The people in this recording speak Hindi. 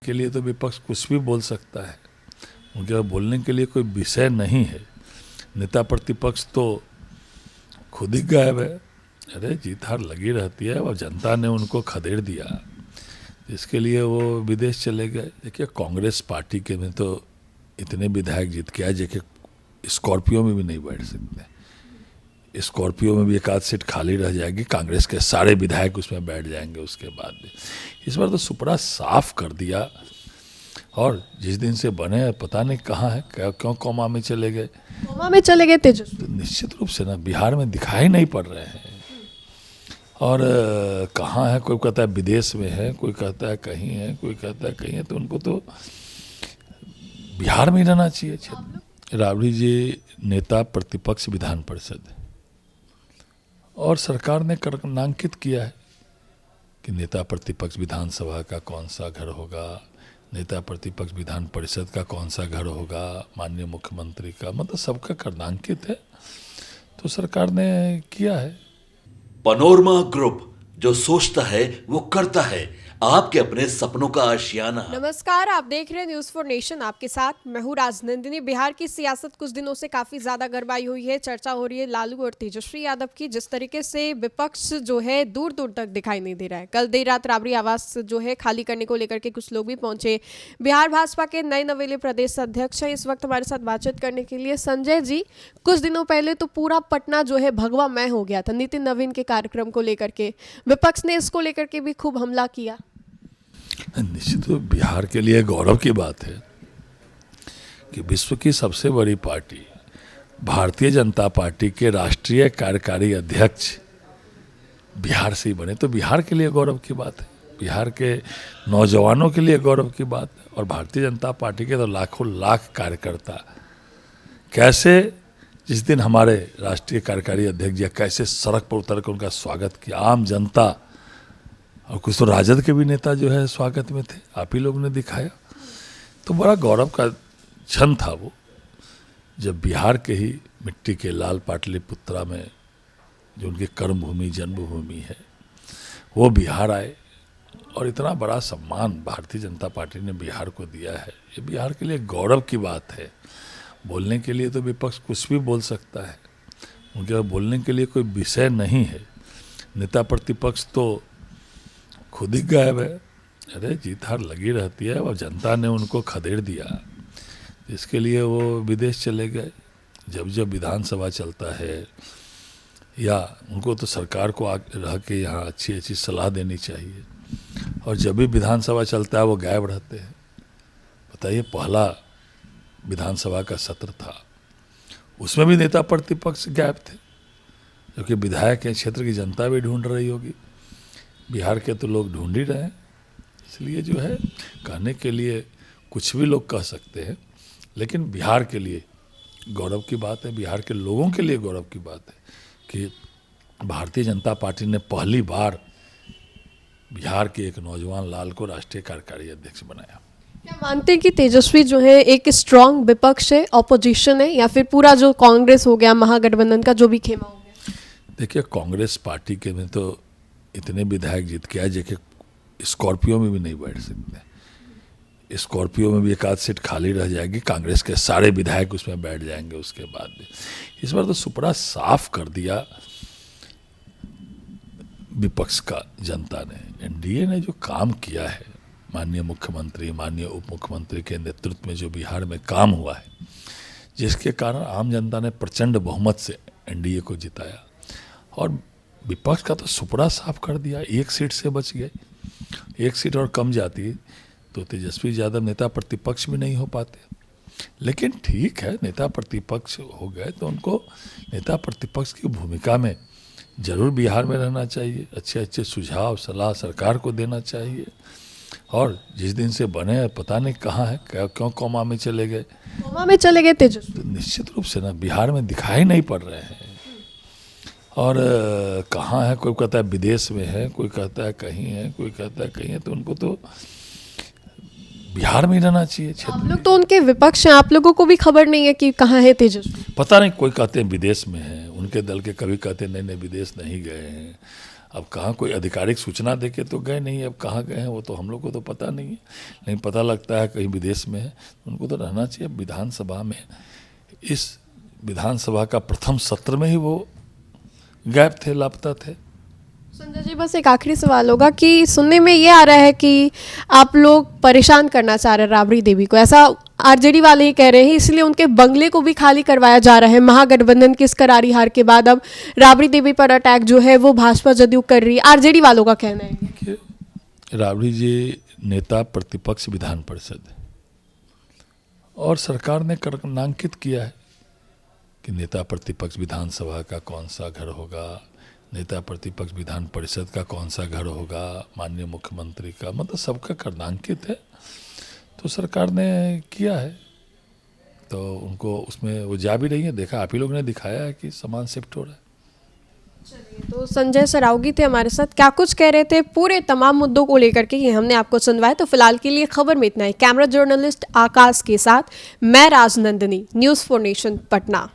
के लिए तो विपक्ष कुछ भी बोल सकता है, उनके बोलने के लिए कोई विषय नहीं है। नेता प्रतिपक्ष तो खुद ही गायब है। अरे जीत हार लगी रहती है और जनता ने उनको खदेड़ दिया, इसके लिए वो विदेश चले गए। देखिए कांग्रेस पार्टी के में तो इतने विधायक जीत के आए जो कि स्कॉर्पियो में भी नहीं बैठ सकते। स्कॉर्पियो में भी एक आध सीट खाली रह जाएगी, कांग्रेस के सारे विधायक उसमें बैठ जाएंगे उसके बाद भी। इस बार तो सुपड़ा साफ कर दिया, और जिस दिन से बने पता नहीं कहाँ है, क्यों कोमा में चले गए। कोमा में चले गए तेजस्वी? तो निश्चित रूप से ना बिहार में दिखाई नहीं पड़ रहे हैं। और कहाँ है, कोई कहता है विदेश में है, कोई कहता है कहीं है, कोई कहता है कहीं है। तो उनको तो बिहार में ही रहना चाहिए। राबड़ी जी नेता प्रतिपक्ष विधान परिषद, और सरकार ने नामांकित किया है कि नेता प्रतिपक्ष विधानसभा का कौन सा घर होगा, नेता प्रतिपक्ष विधान परिषद का कौन सा घर होगा, माननीय मुख्यमंत्री का, मतलब सबका करनांकित है। तो सरकार ने किया है। पनोरमा ग्रुप, जो सोचता है वो करता है, आपके अपने सपनों का आशियाना। नमस्कार, आप देख रहे हैं न्यूज़ फॉर नेशन। आपके साथ मैं हूं राजनंदिनी। बिहार की सियासत कुछ दिनों से काफी ज्यादा गरमाई हुई है। चर्चा हो रही है लालू और तेजस्वी यादव की। जिस तरीके से विपक्ष जो है दूर दूर तक दिखाई नहीं दे रहा है। कल देर रात राबड़ी आवास जो है खाली करने को लेकर के कुछ लोग भी पहुंचे। बिहार भाजपा के नए नवेले प्रदेश अध्यक्ष है इस वक्त हमारे साथ बातचीत करने के लिए संजय जी। कुछ दिनों पहले तो पूरा पटना जो है भगवा मय हो गया था नितिन नवीन के कार्यक्रम को लेकर के। विपक्ष ने इसको लेकर के भी खूब हमला किया। निश्चित रूप बिहार के लिए गौरव की बात है कि विश्व की सबसे बड़ी पार्टी भारतीय जनता पार्टी के राष्ट्रीय कार्यकारी अध्यक्ष बिहार से ही बने। तो बिहार के लिए गौरव की बात है, बिहार के नौजवानों के लिए गौरव की बात है। और भारतीय जनता पार्टी के तो लाखों लाख कार्यकर्ता कैसे जिस दिन हमारे राष्ट्रीय कार्यकारी अध्यक्ष जी कैसे सड़क पर उतर कर उनका स्वागत किया, आम जनता और कुछ तो राजद के भी नेता जो है स्वागत में थे, आप ही लोग ने दिखाया। तो बड़ा गौरव का क्षण था वो, जब बिहार के ही मिट्टी के लाल पाटलिपुत्रा में जो उनकी कर्मभूमि जन्मभूमि है वो बिहार आए, और इतना बड़ा सम्मान भारतीय जनता पार्टी ने बिहार को दिया है। ये बिहार के लिए गौरव की बात है। बोलने के लिए तो विपक्ष कुछ भी बोल सकता है, उनके बोलने के लिए कोई विषय नहीं है। नेता प्रतिपक्ष तो खुद ही गायब है। अरे जीत हार लगी रहती है और जनता ने उनको खदेड़ दिया, इसके लिए वो विदेश चले गए। जब जब विधानसभा चलता है या उनको तो सरकार को रह के यहाँ अच्छी अच्छी सलाह देनी चाहिए, और जब भी विधानसभा चलता है वो गायब रहते हैं। बताइए, पहला विधानसभा का सत्र था, उसमें भी नेता प्रतिपक्ष गायब थे, क्योंकि विधायक के क्षेत्र की जनता भी ढूंढ रही होगी, बिहार के तो लोग ढूंढ ही रहे हैं। इसलिए जो है कहने के लिए कुछ भी लोग कह सकते हैं, लेकिन बिहार के लिए गौरव की बात है, बिहार के लोगों के लिए गौरव की बात है कि भारतीय जनता पार्टी ने पहली बार बिहार के एक नौजवान लाल को राष्ट्रीय कार्यकारी अध्यक्ष बनाया। क्या मानते हैं कि तेजस्वी जो है एक स्ट्रांग विपक्ष है, ऑपोजिशन है, या फिर पूरा जो कांग्रेस हो गया महागठबंधन का जो भी खेमा हो गया? देखिए कांग्रेस पार्टी के में तो इतने विधायक जीत के आए जो कि स्कॉर्पियो में भी नहीं बैठ सकते। स्कॉर्पियो में भी एक आध सीट खाली रह जाएगी, कांग्रेस के सारे विधायक उसमें बैठ जाएंगे उसके बाद भी। इस बार तो सुपड़ा साफ कर दिया विपक्ष का जनता ने। एनडीए ने जो काम किया है, माननीय मुख्यमंत्री माननीय उप मुख्यमंत्री के नेतृत्व में जो बिहार में काम हुआ है, जिसके कारण आम जनता ने प्रचंड बहुमत से एनडीए को जिताया, और विपक्ष का तो सुपड़ा साफ कर दिया। एक सीट से बच गए, एक सीट और कम जाती तो तेजस्वी यादव नेता प्रतिपक्ष भी नहीं हो पाते। लेकिन ठीक है, नेता प्रतिपक्ष हो गए तो उनको नेता प्रतिपक्ष की भूमिका में जरूर बिहार में रहना चाहिए, अच्छे अच्छे सुझाव सलाह सरकार को देना चाहिए। और जिस दिन से बने पता नहीं कहाँ है, क्यों कोमा में चले गए। कोमा में चले गए तेजस्वी? तो निश्चित रूप से ना बिहार में दिखाई नहीं पड़ रहे हैं। और कहाँ है, कोई कहता है विदेश में है, कोई कहता है कहीं है, कोई कहता है कहीं है। तो उनको तो बिहार में ही रहना चाहिए। आप लोग तो उनके विपक्ष हैं, आप लोगों को भी खबर नहीं है कि कहाँ है तेजस्वी? पता नहीं, कोई कहते हैं विदेश में है, उनके दल के कभी कहते हैं नहीं नहीं विदेश नहीं गए हैं। अब कहाँ कोई आधिकारिक सूचना दे के तो गए नहीं, अब कहाँ गए हैं वो तो हम लोग को तो पता नहीं है, लेकिन पता लगता है कहीं विदेश में है। उनको तो रहना चाहिए। विधानसभा में, इस विधानसभा का प्रथम सत्र में ही वो गायब थे, लापता थे। संजय जी, बस एक आखिरी सवाल होगा कि सुनने में ये आ रहा है कि आप लोग परेशान करना चाह रहे हैं राबड़ी देवी को, ऐसा आरजेडी वाले ही कह रहे हैं, इसलिए उनके बंगले को भी खाली करवाया जा रहा है। महागठबंधन की इस करारी हार के बाद अब राबड़ी देवी पर अटैक जो है वो भाजपा जदयू कर रही है, आरजेडी वालों का कहना है। कि राबड़ी जी नेता प्रतिपक्ष विधान परिषद है और सरकार ने नामांकित किया है कि नेता प्रतिपक्ष विधानसभा का कौन सा घर होगा, नेता प्रतिपक्ष विधान परिषद का कौन सा घर होगा, माननीय मुख्यमंत्री का, मतलब सबका करनांकित है। तो सरकार ने किया है, तो उनको उसमें वो जा भी रही है। देखा, आप ही लोग ने दिखाया है कि सामान शिफ्ट हो रहा है। तो संजय सरावगी थे हमारे साथ, क्या कुछ कह रहे थे पूरे तमाम मुद्दों को लेकर के ये हमने आपको सुनवाया। तो फिलहाल के लिए खबर में इतना ही। कैमरा जर्नलिस्ट आकाश के साथ मैं Rajnandini, news for nation, Patna.